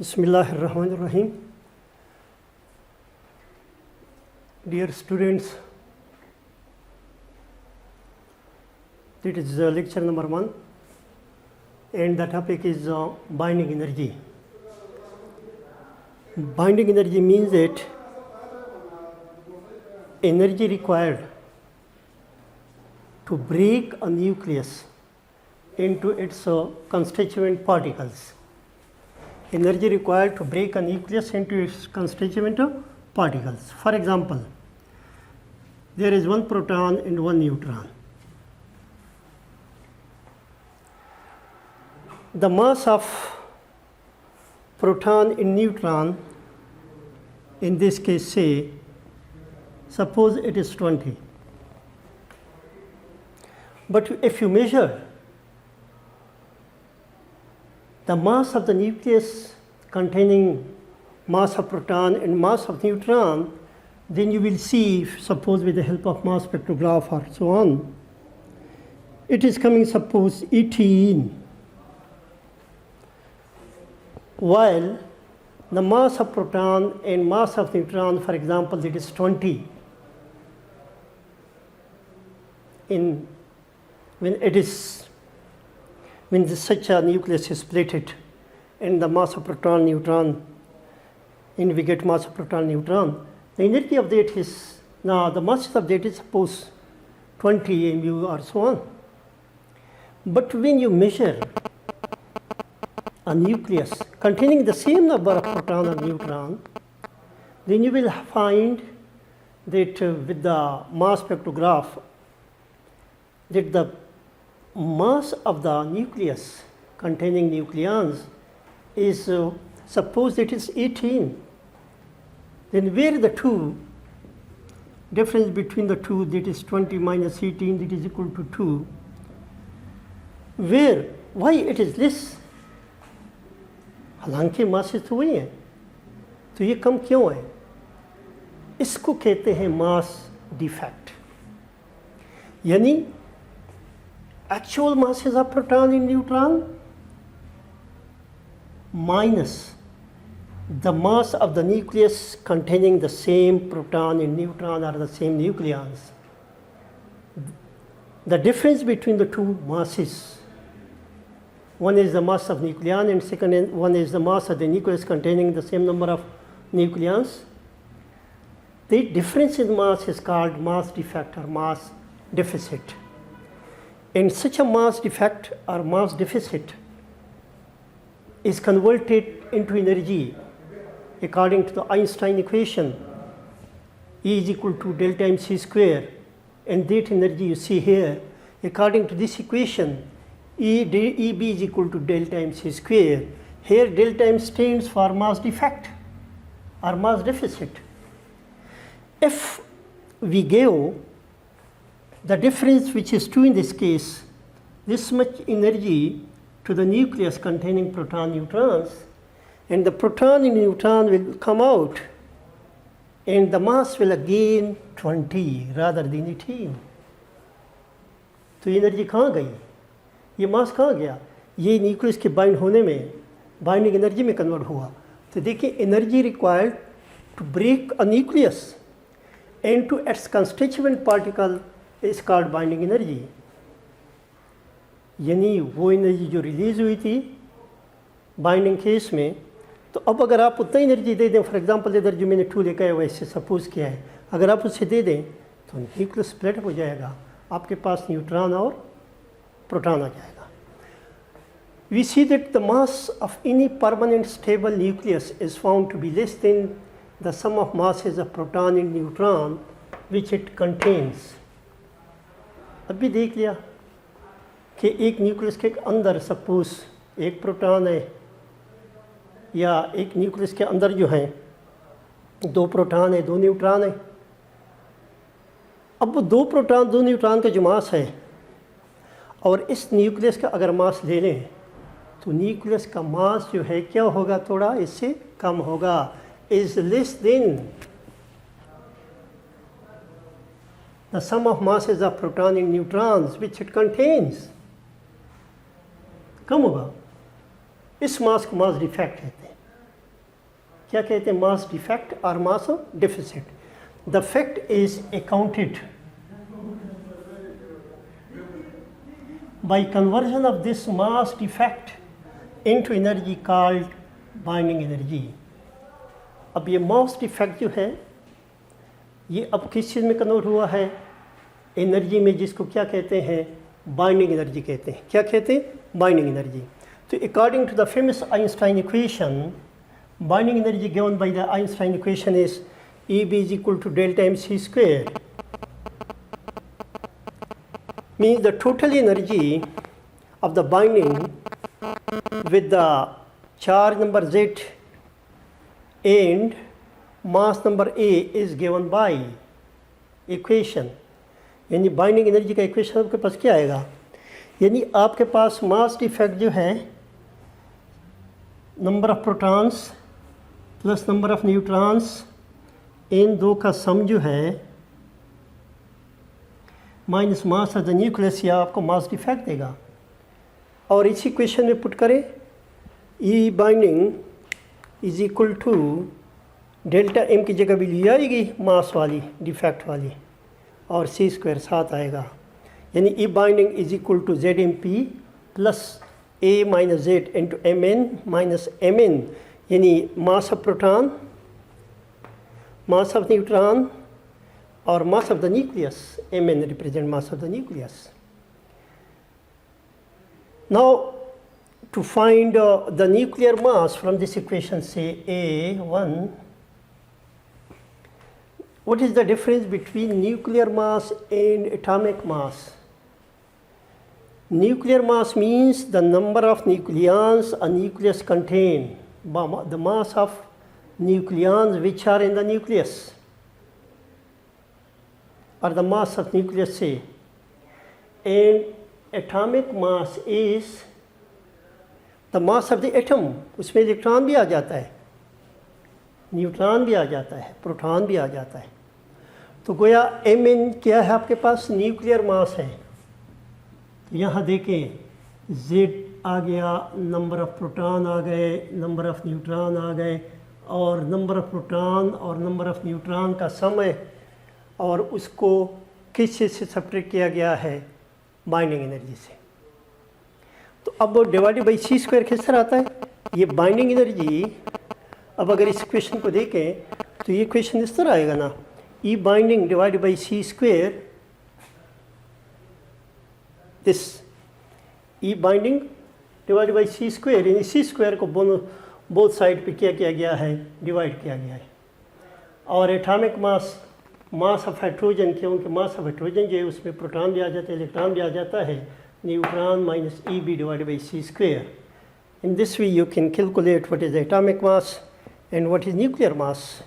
Bismillahirrahmanirrahim. Dear students, it is lecture number 1 and the topic is binding energy. Binding energy means that energy required to break a nucleus into its constituent particles. Energy required to break a nucleus into its constituent particles. For example, there is one proton and one neutron. The mass of proton and neutron, in this case, say, suppose it is 20. But if you measure the mass of the nucleus containing mass of proton and mass of neutron, then you will see, suppose with the help of mass spectrograph or so on, it is coming, suppose 18, while the mass of proton and mass of neutron, for example, it is 20. When such a nucleus is split and the mass of proton neutron, and we get mass of proton neutron, the energy of that is, now the mass of that is suppose 20 mu or so on. But when you measure a nucleus containing the same number of proton or neutron, then you will find that with the mass spectrograph, that the mass of the nucleus containing nucleons is, suppose it is 18. Then where the two, difference between the two, that is 20 minus 18, that is equal to 2, where, why it is less? हालांकि masses तो वही हैं, तो ये कम क्यों है? इसको कहते हैं मास डिफेक्ट. यानी actual masses of proton and neutron minus the mass of the nucleus containing the same proton and neutron or the same nucleons. The difference between the two masses, one is the mass of nucleon and second one is the mass of the nucleus containing the same number of nucleons. The difference in mass is called mass defect or mass deficit. And such a mass defect or mass deficit is converted into energy according to the Einstein equation, E is equal to del times c square, and that energy you see here, according to this equation, EB is equal to del times c square. Here del times stands for mass defect or mass deficit. If we give the difference, which is 2 in this case, this much energy to the nucleus containing proton neutrons, and the proton and neutron will come out and the mass will again 20 rather than 18. तो energy कहाँ गई? ये मास कहाँ गया? ये nucleus के bind होने में, बाइंडिंग एनर्जी में कन्वर्ट हुआ. तो देखिए, energy required to break a nucleus and to its constituent particle is called binding energy. यानी वो एनर्जी जो रिलीज हुई थी बाइंडिंग केस में, तो अब अगर आप उतना एनर्जी दे दें, फॉर एग्जांपल इधर जो मैंने 2 लिखा है वैसे सपोज किया है, अगर आप उसे दे दें तो न्यूक्लियस स्प्लिट हो जाएगा, आपके पास न्यूट्रॉन और प्रोटॉन आ जाएगा. We see that the mass of any permanent stable nucleus is found to be less than the sum of masses of proton and neutron which it contains. अभी देख लिया कि एक न्यूक्लियस के अंदर सपोज एक प्रोटॉन है या एक न्यूक्लियस के अंदर जो है 2 प्रोटॉन है 2 न्यूट्रॉन है. अब वो 2 प्रोटॉन 2 न्यूट्रॉन का जो मास है और इस न्यूक्लियस का अगर मास ले लें तो न्यूक्लियस का मास जो है क्या होगा? थोड़ा इससे कम होगा, is less than the sum of masses of proton and neutrons which it contains. कम होगा. इस मास को मास डिफेक्ट कहते हैं। क्या कहते हैं? मास डिफेक्ट और mass deficit. The fact is accounted by conversion of this mass defect into energy called binding energy. अब ये मास डिफेक्ट जो है ये अब किस चीज़ में कन्वर्ट हुआ है? एनर्जी में, जिसको क्या कहते हैं? बाइंडिंग एनर्जी कहते हैं. क्या कहते हैं? Binding energy. तो according to the famous Einstein equation, binding energy given by the Einstein equation is EB is equal to delta mc square. Means the total energy of the binding with the charge number Z and mass number A is given by equation. यानी binding energy का equation आपके पास क्या आएगा? यानी आपके पास मास defect जो है, number of protons plus number of neutrons, इन दो का सम जो है minus mass of the nucleus, या आपको मास डिफेक्ट देगा. और इसी क्वेश्चन में पुट करें, E binding is equal to delta M की जगह भी ली आएगी मास वाली, डिफेक्ट वाली, और सी स्क्वायर साथ आएगा. यानी E binding is equal to Z M P plus A minus Z into M N minus M N, यानी mass of proton, mass of neutron or mass of the nucleus. Mn represent mass of the nucleus. Now to find the nuclear mass from this equation, say A1, what is the difference between nuclear mass and atomic mass? Nuclear mass means the number of nucleons a nucleus contain, the mass of nucleons which are in the nucleus, or the mass of nucleus say. And atomic mass is the mass of the atom. उसमें electron भी आ जाता है, neutron भी आ जाता है, proton भी आ जाता है. तो गोया Mn क्या है आपके पास? न्यूक्लियर मास है. तो यहाँ देखें Z आ गया, नंबर ऑफ प्रोटॉन आ गए, नंबर ऑफ न्यूट्रॉन आ गए, और नंबर ऑफ प्रोटॉन और नंबर ऑफ न्यूट्रॉन का सम है, और उसको किस चीज़ से सब्ट्रैक्ट किया गया है? बाइंडिंग एनर्जी से. तो अब डिवाइडेड बाई सी स्क्वायर किस तरह आता है? ये बाइंडिंग एनर्जी, अब अगर इस क्वेश्चन को देखें तो ये क्वेश्चन इस तरह आएगा ना, E binding divided by C square, this E binding divided by C square, यानी सी स्क्वायर को बोथ साइड पे क्या किया गया है? डिवाइड किया गया है. और atomic mass, mass of hydrogen, क्योंकि मास ऑफ हाइड्रोजन जो है उसमें प्रोटॉन भी आ जाता है, इलेक्ट्रॉन भी आ जाता है, neutron minus E B divided by C square. In this way you can calculate what is atomic mass and what is nuclear mass.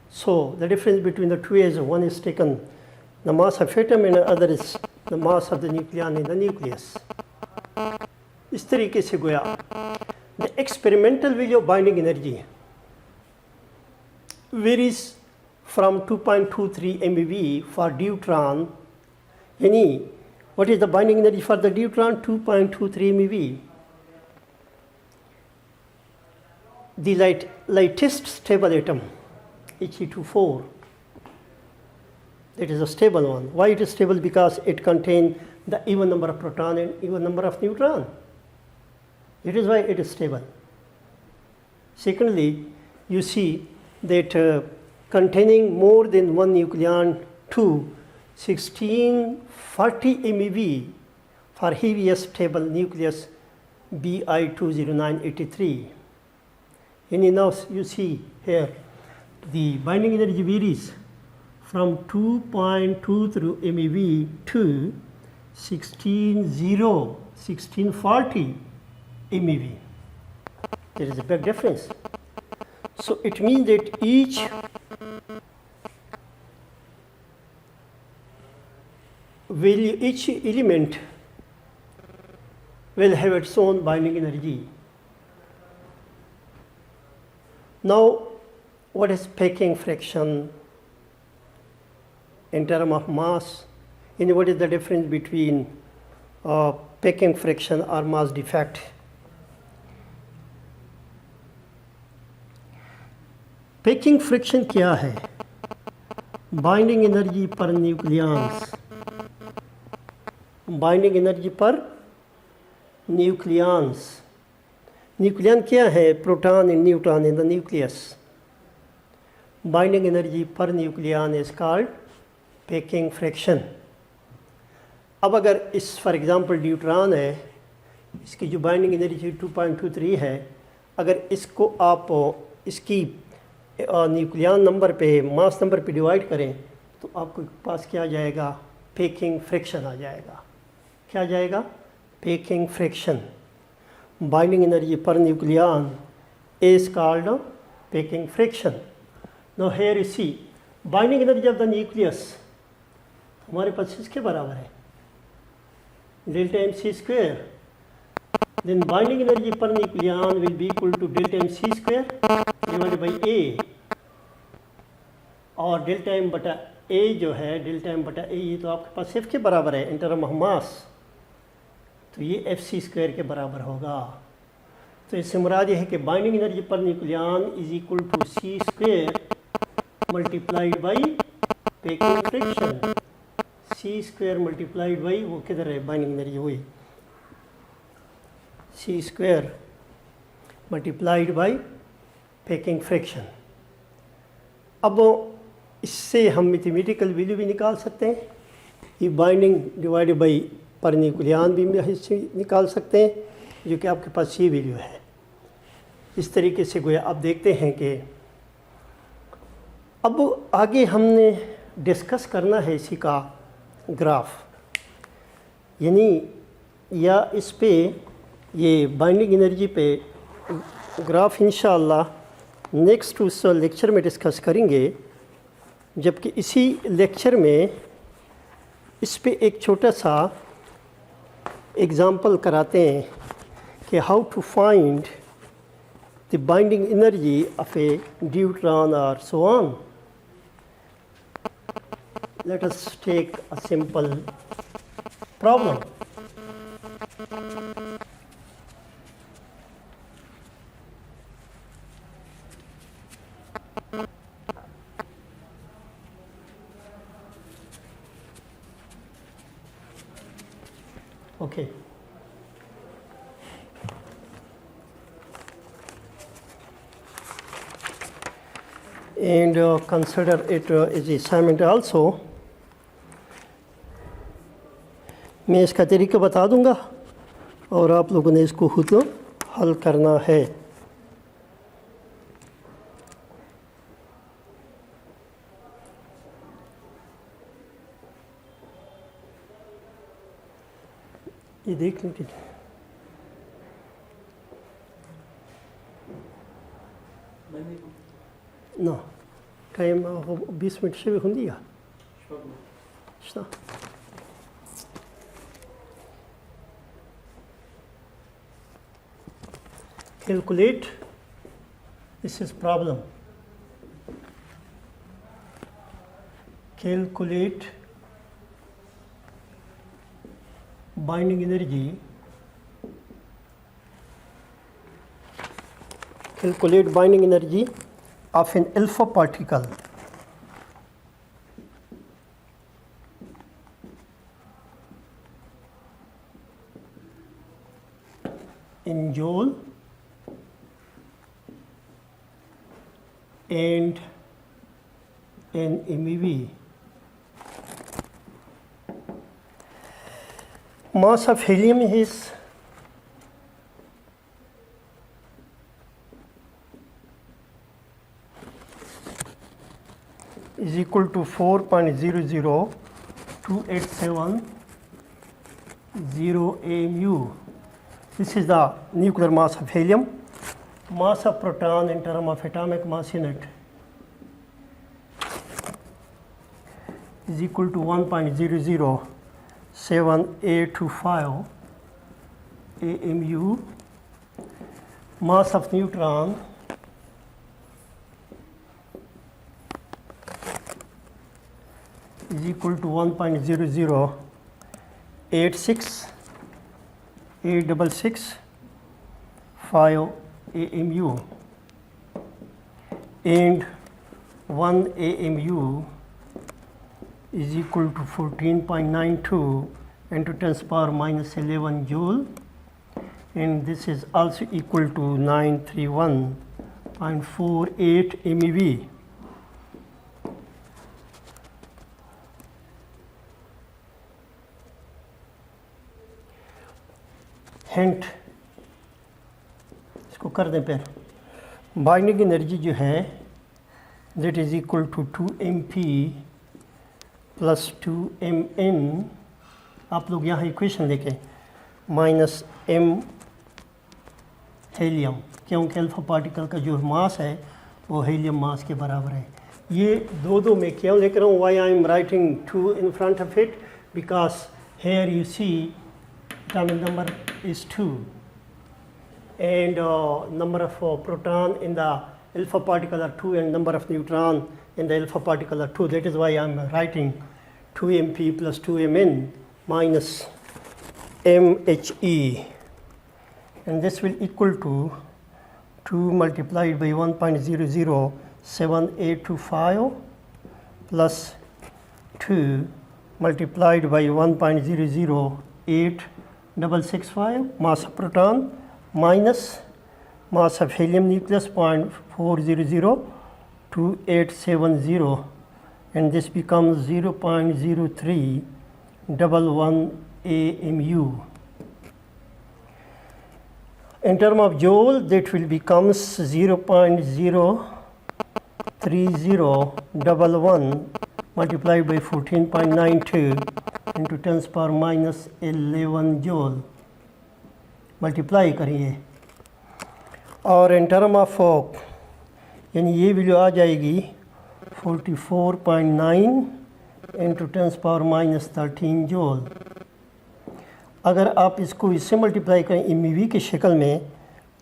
So the difference between the two is, one is taken the mass of atom and the other is the mass of the nucleon in the nucleus. इस तरीके से गोया the experimental value of binding energy varies from 2.23 MeV for deuteron. यानी what is the binding energy for the deuteron? 2.23 MeV. The lightest stable atom, He2.4, that is a stable one. Why it is stable? Because it contains the even number of proton and even number of neutron. That is why it is stable. Secondly, you see that containing more than one nucleon to 1640 MeV for heaviest stable nucleus Bi20983. And now you see here the binding energy varies from 2.23 MeV to 1640 MeV. There is a big difference. So it means that each value, each element will have its own binding energy. Now, what is packing fraction in terms of mass? And what is the difference between packing fraction or mass defect? Packing friction क्या है? Binding energy पर nucleons, binding energy पर nucleons. Nucleon क्या है? Proton and neutron in the nucleus. Binding energy per nucleon is called packing fraction. अब अगर इस for example neutron है, इसकी जो बाइंडिंग एनर्जी 2.23 है, अगर इसको आप इसकी न्यूक्लियन नंबर पे, मास नंबर पे डिवाइड करें तो आपके पास क्या आ जाएगा? पैकिंग फ्रिक्शन आ जाएगा। क्या आ जाएगा? Packing fraction. Binding energy per nucleon is called packing fraction. Now here you see binding energy of the nucleus हमारे पास इसके बराबर है, delta M C square. Then binding energy per nucleon will be equal to delta M C square divided by A, और delta M बटा ए जो है, delta M बटा ए, ये तो आपके पास एफ के बराबर है इन टर्म ऑफ मास, तो ये एफ सी स्क्वायर के बराबर होगा। तो इससे मुराद ये है कि binding energy per nucleon is equal to C square multiplied by packing fraction. C square multiplied by, वो किधर है बाइंडिंग एनर्जी, वही C square multiplied by packing fraction. अब इससे हम मैथमेटिकल वैल्यू भी निकाल सकते हैं, ये binding divided by per nucleon भी इससे निकाल सकते हैं, जो कि आपके पास ये वैल्यू है। इस तरीके से गोया आप देखते हैं कि अब आगे हमने डिस्कस करना है इसी का ग्राफ, यानी या इस पे ये बाइंडिंग एनर्जी पे ग्राफ इंशाअल्लाह नेक्स्ट उस लेक्चर में डिस्कस करेंगे। जबकि इसी लेक्चर में इस पे एक छोटा सा एग्ज़ाम्पल कराते हैं कि how to find the binding energy of a deuteron और so on. Let us take a simple problem. Okay. And consider it as assignment also. मैं इसका तरीका बता दूंगा और आप लोगों ने इसको खुद हल करना है। ये देख लीजिए ना, टाइम 20 मिनट से भी होंगी या अच्छा। Calculate, this is problem. Calculate binding energy. Calculate binding energy of an alpha particle in joule and in MeV. Mass of helium is equal to 4.00287 AMU. This is the nuclear mass of helium. Mass of proton in terms of atomic mass unit is equal to 1.007A25 AMU. Mass of neutron is equal to 1.00865 AMU. and 1 AMU is equal to 14.92 into 10 power minus 11 joule, and this is also equal to 931.48 MeV. Hint इसको कर दें फिर। Binding energy जो है that is equal to 2mp plus 2mn, आप लोग यहाँ equation देखें, माइनस m हीलियम, क्योंकि अल्फा पार्टिकल का जो मास है वो हीलियम मास के बराबर है। ये दो में क्यों लिख रहा हूँ, why I am writing 2 in front of it, because here you see atomic number is 2 and number of proton in the alpha particle are 2 and number of neutron in the alpha particle are 2. That is why I am writing 2mp plus 2mn minus mhe, and this will equal to 2 multiplied by 1.007825 plus 2 multiplied by 1.008665 mass of proton minus mass of helium nucleus 0.4002870, and this becomes 0.0311 AMU. In terms of joule, that will becomes 0.03011 multiplied by 14.92 into 10 power minus 11 joule. Multiply करिए, और in term of यानी ये value आ जाएगी 44.9 into 10 power minus 13 joule. अगर आप इसको इससे multiply करें MEV की शक्ल में,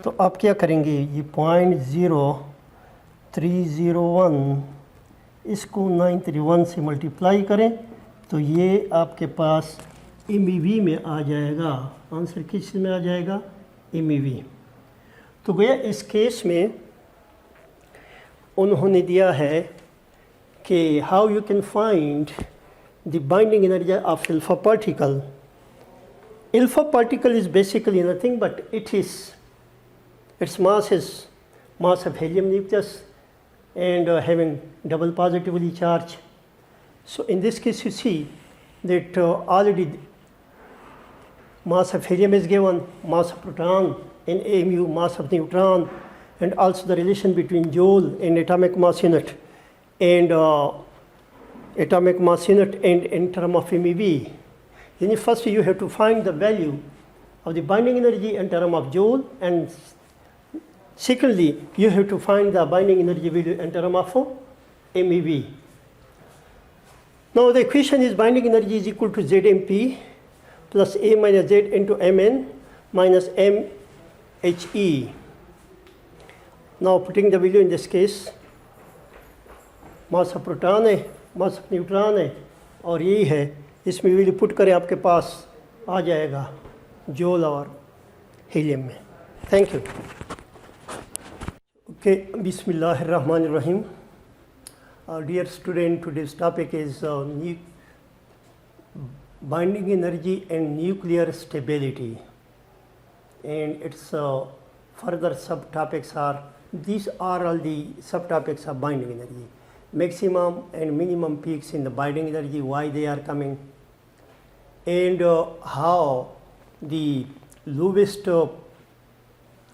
तो आप क्या करेंगे, ये 0.0301 इसको 931 से मल्टीप्लाई करें तो ये आपके पास MEV में आ जाएगा। आंसर किस में आ जाएगा, MEV। तो गया इस केस में उन्होंने दिया है कि how you can find the binding energy of alpha particle. Alpha particle is basically nothing but its mass is mass of helium nucleus and having double positively charged. So in this case you see that already mass of helium is given, mass of proton in AMU, mass of neutron, and also the relation between joule and atomic mass unit and atomic mass unit and in term of MEV. Then first you have to find the value of the binding energy in term of joule, and secondly you have to find the binding energy value in term of MEV. Now the equation is binding energy is equal to ZMP plus A minus Z into Mn minus MHE. Now putting the value in this case, mass of proton है, mass of neutron है, और यही है, इसमें value put करें आपके पास आ जाएगा जोल और हीलियम में। Thank you. ओके, बिस्मिल्लाहिर्रहमानिर्रहीम। Dear student, today's topic is binding energy and nuclear stability, and its further subtopics are, these are all the subtopics of binding energy: maximum and minimum peaks in the binding energy, why they are coming, and how the lowest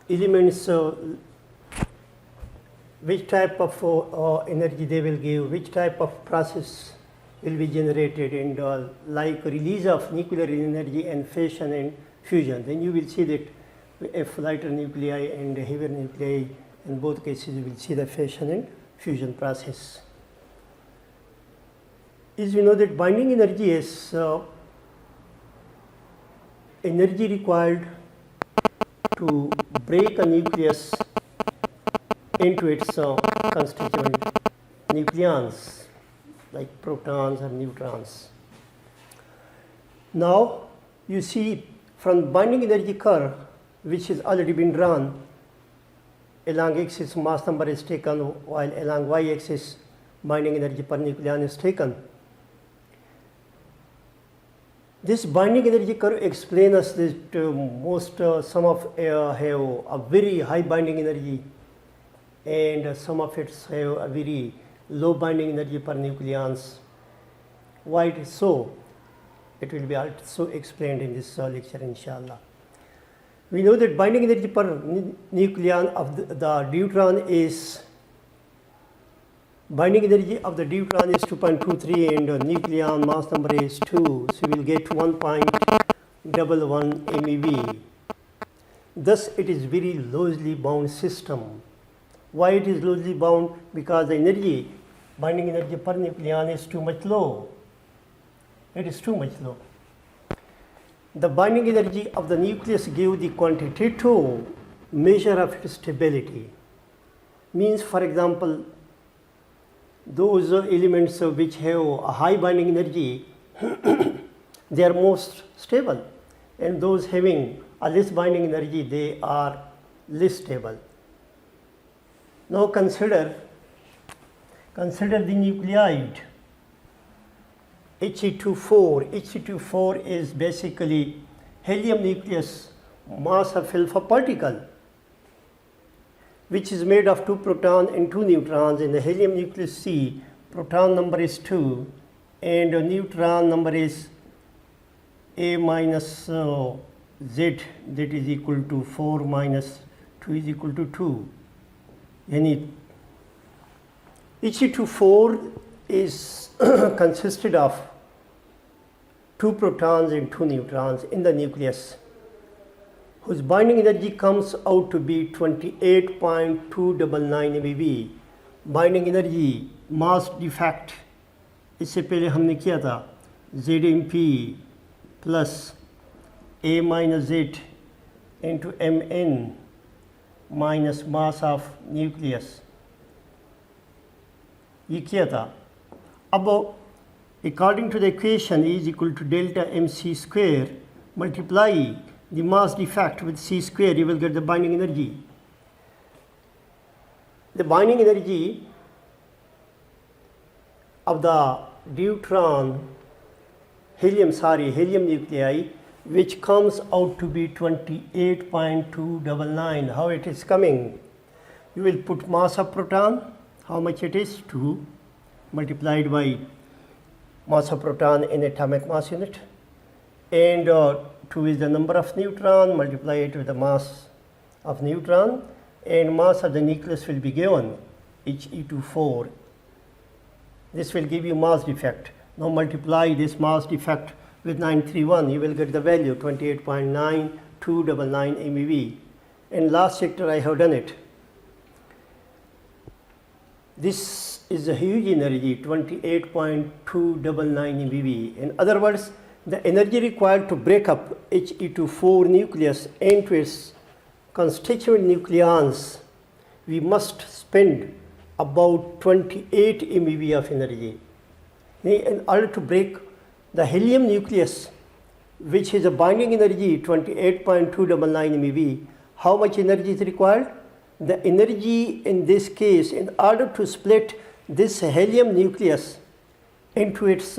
elements, which type of energy they will give, which type of process will be generated, and like release of nuclear energy and fission and fusion. Then you will see that if lighter nuclei and heavier nuclei, in both cases you will see the fission and fusion process. As we know that binding energy is energy required to break a nucleus into its constituent nucleons like protons or neutrons. Now you see from binding energy curve, which has already been drawn, along axis mass number is taken, while along y-axis binding energy per nucleon is taken. This binding energy curve explains us that some of have a very high binding energy and some of it have a very low binding energy per nucleons. Why it is so? It will be also explained in this lecture, inshallah. We know that binding energy per nucleon of the deuteron is, binding energy of the deuteron is 2.23 and nucleon mass number is 2, so we will get 1.11 MeV. Thus it is very loosely bound system. Why it is loosely bound? Because the energy, binding energy per nucleon is too much low. It is too much low. The binding energy of the nucleus gives the quantitative measure of its stability. Means, for example, those elements which have a high binding energy, they are most stable, and those having a less binding energy, they are less stable. Now consider the nuclide He24. He24 is basically helium nucleus mass of alpha particle, which is made of 2 protons and 2 neutrons. In the helium nucleus C, proton number is 2 and neutron number is A minus Z, that is equal to 4 minus 2 is equal to 2. Yani He24 is consisted of 2 protons and 2 neutrons in the nucleus, whose binding energy comes out to be 28.299 MeV. Binding energy mass defect, इससे पहले हमने किया था ZMP plus A minus Z into Mn minus mass of nucleus, ये किया था. अब according to the equation E is equal to delta mc square, multiply the mass defect with c square, you will get the binding energy. The binding energy of the deuteron helium nuclei, which comes out to be 28.299. How it is coming? You will put mass of proton, how much it is? 2 multiplied by mass of proton in atomic mass unit, and 2 is the number of neutron, multiply it with the mass of neutron, and mass of the nucleus will be given, He24. This will give you mass defect. Now multiply this mass defect with 931, you will get the value 28.9299 MeV. In last chapter I have done it. This is a huge energy, 28.299 MeV. In other words, the energy required to break up He24 nucleus into its constituent nucleons, we must spend about 28 MeV of energy. In order to break the helium nucleus, which is a binding energy 28.299 MeV, how much energy is required? The energy in this case, in order to split this helium nucleus into its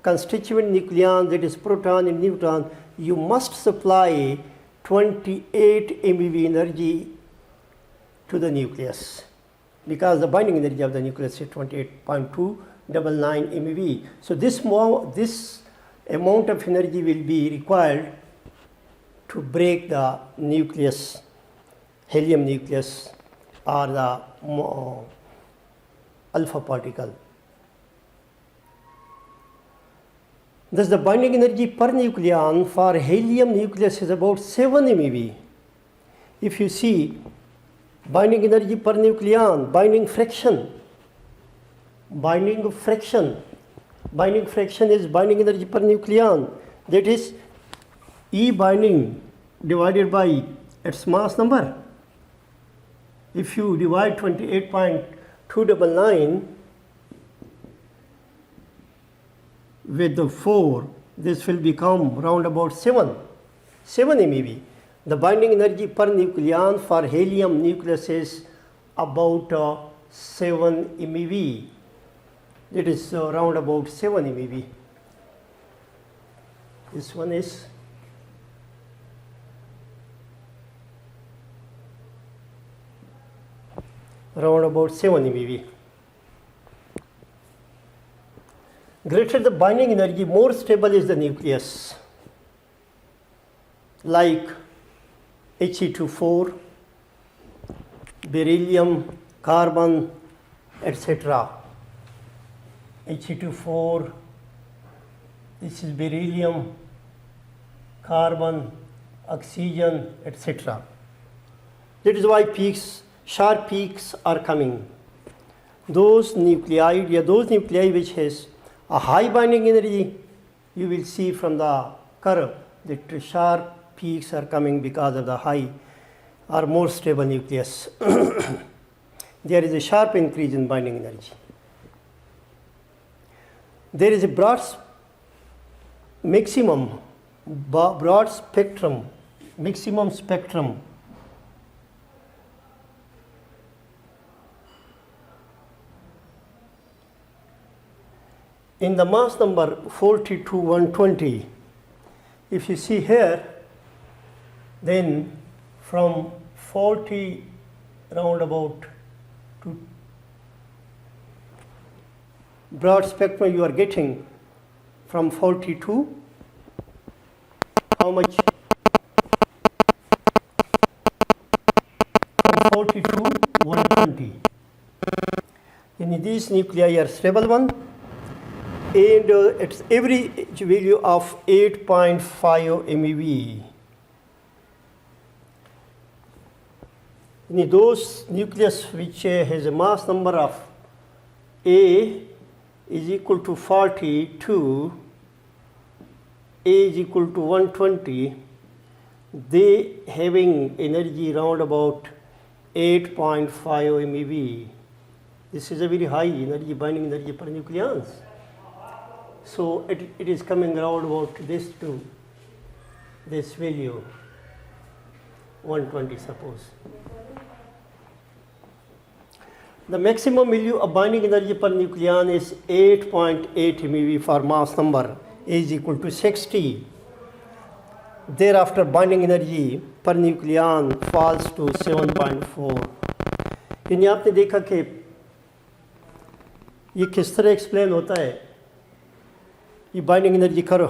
constituent nucleon, that is proton and neutron, you must supply 28 MeV energy to the nucleus, because the binding energy of the nucleus is 28.299 MeV. So this amount of energy will be required to break the nucleus, helium nucleus, or the alpha particle. Thus the binding energy per nucleon for helium nucleus is about 7 MeV. If you see binding energy per nucleon, binding fraction is binding energy per nucleon, that is E binding divided by its mass number. If you divide 28.299 with the 4, this will become round about 7 MeV. The binding energy per nucleon for helium nucleus is about 7 MeV. It is around about 7 MeV. This one is around about 7 MeV. Greater the binding energy, more stable is the nucleus. Like He2, beryllium, carbon, etc. He2, this is beryllium, carbon, oxygen, etc. That is why peaks, sharp peaks are coming. Those nuclei which has a high binding energy, you will see from the curve that sharp peaks are coming because of the high or more stable nucleus. There is a sharp increase in binding energy. There is a broad spectrum, maximum spectrum. In the mass number 40 to 120, if you see here, then from 40 roundabout to broad spectrum you are getting from 40 to how much? From 40 to 120. In these nuclei are stable one, and its average value of 8.5 MeV. In those nucleus which has a mass number of A is equal to 40 to A is equal to 120, they having energy round about 8.5 MeV. This is a very high energy, binding energy per nucleons. So it is coming around about this to this value, 120 suppose. The maximum value of binding energy per nucleon is 8.8 MeV for mass number A is equal to 60. Thereafter binding energy per nucleon falls to 7.4. यानी आपने देखा कि ये किस तरह explain होता है ये बाइंडिंग एनर्जी करो,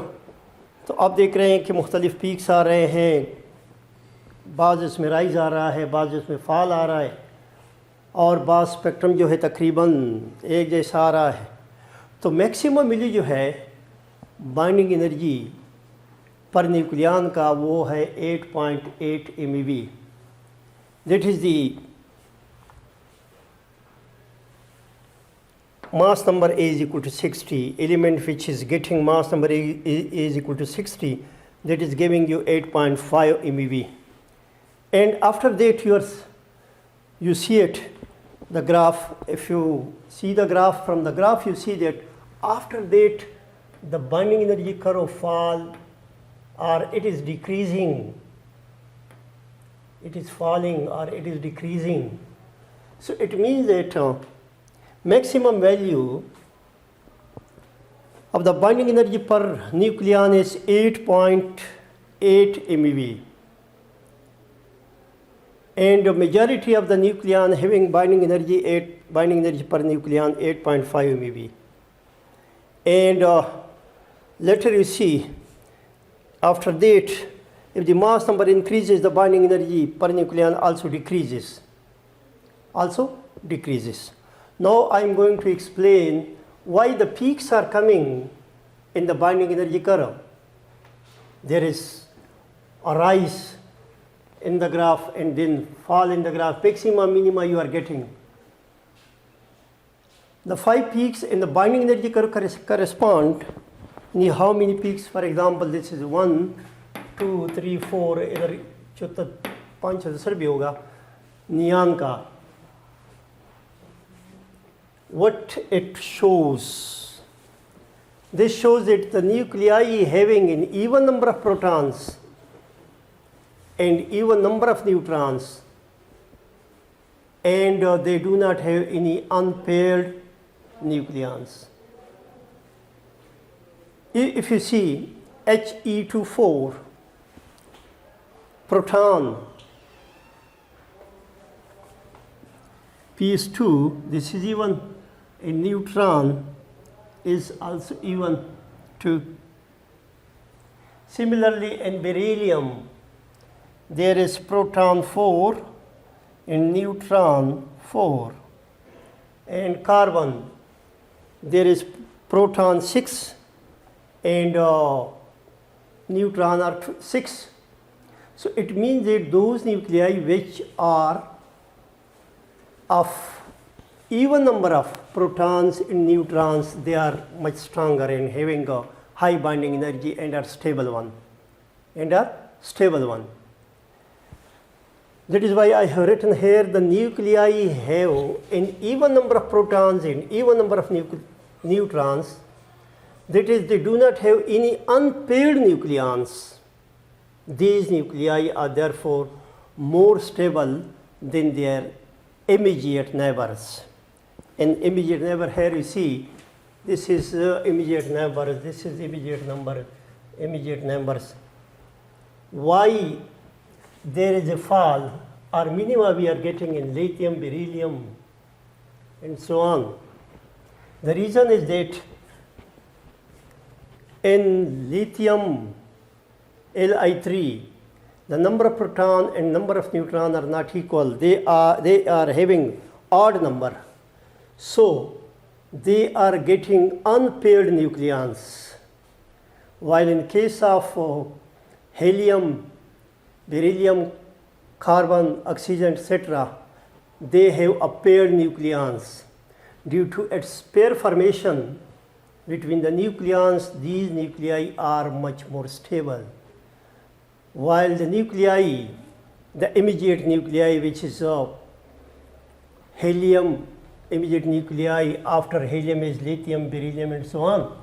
तो आप देख रहे हैं कि मुख्तलिफ पीक्स आ रहे हैं, बाज़ इसमें राइज आ रहा है, बाज़ इसमें फॉल आ रहा है, और बाज़ स्पेक्ट्रम जो है तकरीबन एक जैसा आ रहा है। तो मैक्सिमम वैल्यू जो है बाइंडिंग एनर्जी पर न्यूक्लियन का वो है 8.8 MeV. That is the mass number A is equal to 60, element which is getting mass number A is equal to 60, that is giving you 8.5 MeV. And after that you see it, the graph, if you see the graph, from the graph you see that after that the binding energy curve fall, or it is decreasing, it is falling or it is decreasing. So it means that maximum value of the binding energy per nucleon is 8.8 MeV, and the majority of the nucleon having binding energy per nucleon 8.5 MeV. And later you see, after that, if the mass number increases, the binding energy per nucleon also decreases. Now I am going to explain why the peaks are coming in the binding energy curve. There is a rise in the graph and then fall in the graph, maxima, minima you are getting. The 5 peaks in the binding energy curve correspond. How many peaks? For example, this is 1, 2, 3, 4, इधर चौथा 5 सदस्य भी होगा नियान का. What it shows? This shows that the nuclei having an even number of protons and even number of neutrons, and they do not have any unpaired nucleons. If you see He24 proton P is 2, this is even a neutron is also even 2. Similarly, in beryllium, there is proton 4 and neutron 4. And carbon, there is proton 6 and neutron are 6. So it means that those nuclei which are of even number of protons and neutrons, they are much stronger and having a high binding energy and are stable one. That is why I have written here the nuclei have an even number of protons and even number of neutrons. That is, they do not have any unpaired nucleons. These nuclei are therefore more stable than their immediate neighbors. And immediate neighbor, here you see, this is immediate neighbor, this is immediate numbers. Why there is a fall or minima we are getting in lithium, beryllium, and so on? The reason is that in lithium Li3, the number of proton and number of neutron are not equal. They are having odd number. So they are getting unpaired nucleons. While in case of helium, beryllium, carbon, oxygen, etc., they have a paired nucleons. Due to its pair formation between the nucleons, these nuclei are much more stable. While the nuclei, the immediate nuclei, which is helium, immediate nuclei, after helium is lithium, beryllium, and so on,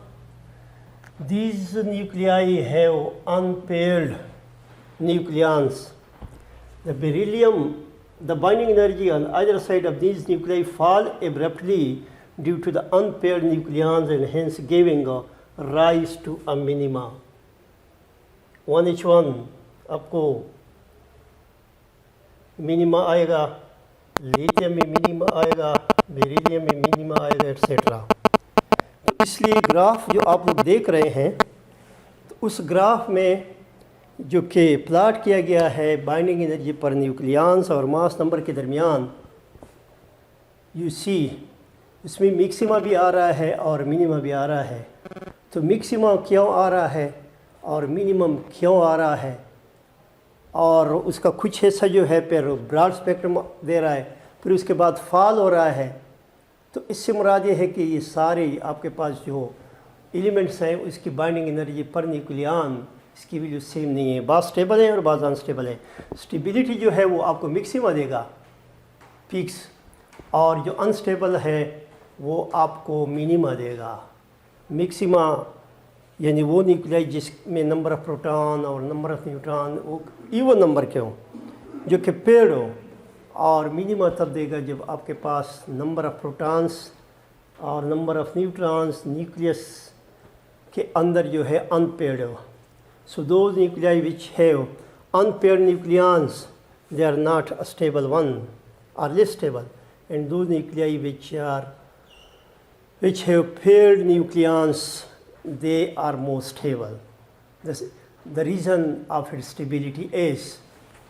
these nuclei have unpaired nucleons. The beryllium, the binding energy on either side of these nuclei fall abruptly due to the unpaired nucleons and hence giving rise to a minima. 1H1 आपको minima आएगा, lithium में minima आएगा, beryllium में minima आएगा, etcetera. तो इसलिए graph जो आप लोग देख रहे हैं, तो उस ग्राफ में जो कि प्लाट किया गया है बाइंडिंग एनर्जी पर न्यूक्लियंस और मास नंबर के दरमियान, यू सी इसमें मिक्सिमा भी आ रहा है और मिनिमा भी आ रहा है. तो मिक्सिमा क्यों आ रहा है और मिनिमम क्यों आ रहा है, और उसका कुछ हिस्सा जो है फिर ब्रॉड स्पेक्ट्रम दे रहा है, फिर उसके बाद फॉल हो रहा है. तो इससे मुराद ये है कि ये सारे आपके पास जो एलिमेंट्स हैं उसकी बाइंडिंग एनर्जी पर न्यूक्लियन इसकी वैल्यू सेम नहीं है. बात स्टेबल है और बात अनस्टेबल है. स्टेबिलिटी जो है वो आपको मिक्सिमा देगा पीक्स, और जो अनस्टेबल है वो आपको मिनिमा देगा. मिक्सिमा यानी वो न्यूक्लियाई जिसमें नंबर ऑफ प्रोटॉन और नंबर ऑफ न्यूट्रॉन वो इवन नंबर के हों, जो कि पेड हो, और मिनिमा तब देगा जब आपके पास नंबर ऑफ प्रोटॉन्स और नंबर ऑफ न्यूट्रॉन्स न्यूक्लियस के अंदर जो है अनपेड हो. So those nuclei which have unpaired nucleons they are not a stable one or less stable, and those nuclei which have paired nucleons, they are more stable. The reason of its stability is,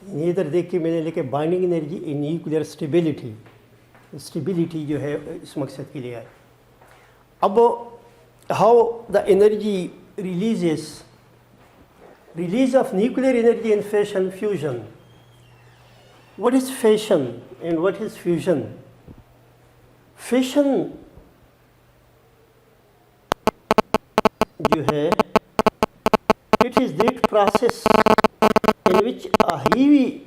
इधर देख के मैंने लिखे binding energy in nuclear stability. Stability जो है इस मकसद के लिए है. अब how the energy release of nuclear energy in fission fusion. What is fission and what is fusion? Fission जो है, it is that process in which a heavy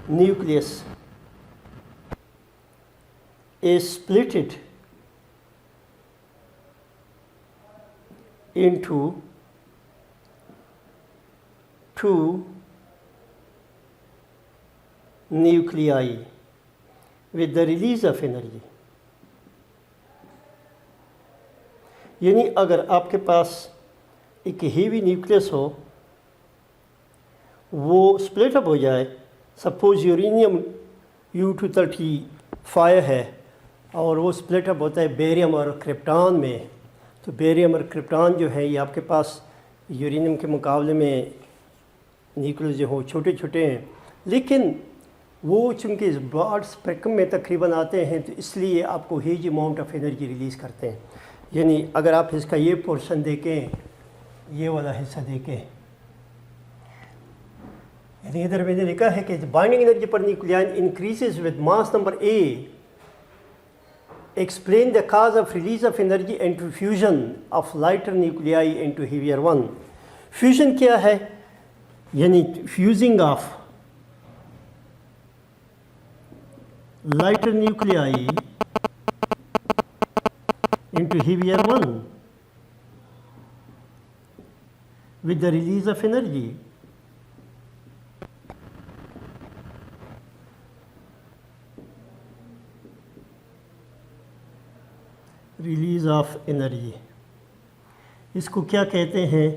nucleus is splitted into two nuclei with the release of energy. यानी अगर आपके पास एक heavy nucleus हो, वो split up हो जाए, सपोज यूरेनियम U235 है और वो स्प्लिट अप होता है बेरियम और क्रिप्टॉन में, तो बेरियम और क्रिप्टॉन जो है ये आपके पास यूरेनियम के मुकाबले में न्यूक्लियस जो हो छोटे छोटे हैं, लेकिन वो चूँकि इस ब्रॉड स्पेक्ट्रम में तकरीबन आते हैं तो इसलिए आपको huge amount of energy release करते हैं। यानी अगर आप इसका ये पोर्शन देखें, ये वाला हिस्सा देखें, यानी इधर मैंने लिखा है कि binding energy per nucleon increases with mass number A, explain the cause of release of energy into fusion of lighter nuclei into heavier one. Fusion क्या है? यानी fusing of lighter nuclei into heavier one with the release of energy. Release of energy, इसको क्या कहते हैं?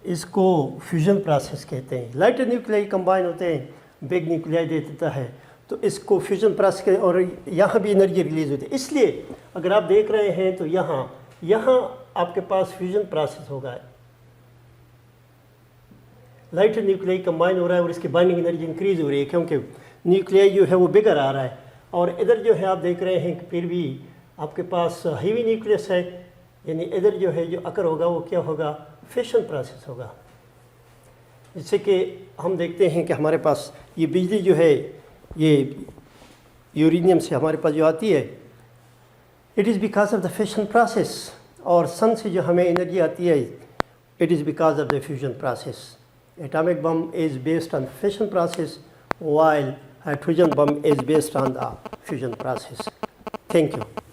इसको fusion process कहते हैं। लाइटर न्यूक्लियाई कंबाइन होते हैं, बिग न्यूक्लियाई दे देता है, तो इसको फ्यूजन प्रोसेस के, और यहाँ भी एनर्जी रिलीज़ होती है। इसलिए अगर आप देख रहे हैं तो यहाँ आपके पास फ्यूजन प्रोसेस होगा, लाइटर न्यूक्लियाई कंबाइन हो रहा है और इसकी बाइंडिंग एनर्जी इंक्रीज़ हो रही है क्योंकि न्यूक्लियाई जो है वो बिगर आ रहा है, और इधर जो है आप देख रहे हैं कि फिर भी आपके पास हेवी न्यूक्लियस है, यानी इधर जो है जो अकर होगा वो क्या होगा? फिशन प्रोसेस होगा। जिससे कि हम देखते हैं कि हमारे पास ये बिजली जो है ये यूरेनियम से हमारे पास जो आती है, it is because of the fission process, और सन से जो हमें एनर्जी आती है it is because of the fusion process. Atomic bomb is based on fission process while hydrogen bomb is based on the fusion process. Thank you.